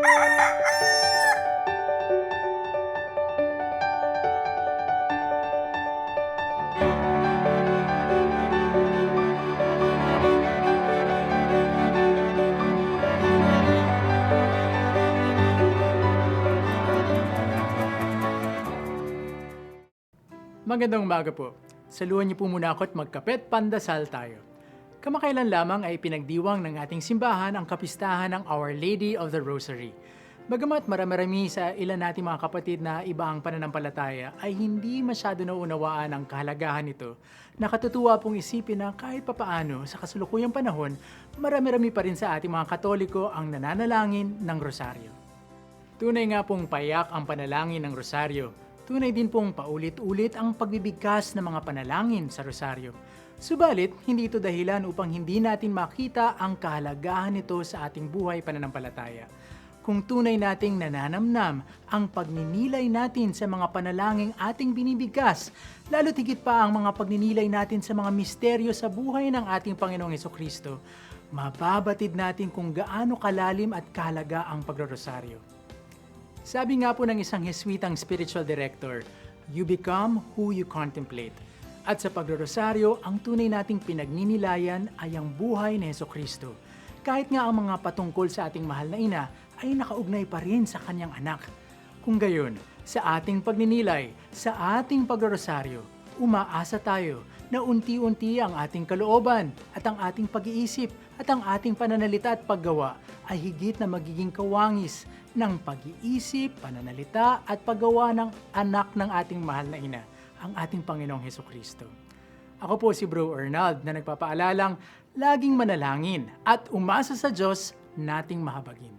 Magandang umaga po. Saluhan niyo po muna ako at magkapet pandasal tayo. Kamakailan lamang ay pinagdiwang ng ating simbahan ang kapistahan ng Our Lady of the Rosary. Bagamat marami-rami sa ilan nating mga kapatid na iba ang pananampalataya ay hindi masyado naunawaan ang kahalagahan nito. Nakatutuwa pong isipin na kahit papaano sa kasulukuyang panahon, marami-rami pa rin sa ating mga Katoliko ang nananalangin ng rosaryo. Tunay nga pong payak ang panalangin ng rosaryo. Tunay din pong paulit-ulit ang pagbibigkas ng mga panalangin sa rosaryo. Subalit, hindi ito dahilan upang hindi natin makita ang kahalagahan nito sa ating buhay pananampalataya. Kung tunay nating nananamnam ang pagninilay natin sa mga panalangin ating binibigkas, lalo't higit pa ang mga pagninilay natin sa mga misteryo sa buhay ng ating Panginoong Hesukristo, mababatid natin kung gaano kalalim at kahalaga ang pagrorosaryo. Sabi nga po ng isang Jesuitang spiritual director, you become who you contemplate. At sa pagrorosaryo, ang tunay nating pinagninilayan ay ang buhay ni Hesukristo. Kahit nga ang mga patungkol sa ating mahal na ina ay nakaugnay pa rin sa kanyang anak. Kung gayon, sa ating pagninilay, sa ating pagrorosaryo, umaasa tayo na unti-unti ang ating kalooban at ang ating pag-iisip at ang ating pananalita at paggawa ay higit na magiging kawangis ng pag-iisip, pananalita at paggawa ng anak ng ating mahal na ina, ang ating Panginoong Hesukristo. Ako po si Bro Arnald na nagpapaalalang laging manalangin at umasa sa Diyos nating mahabagin.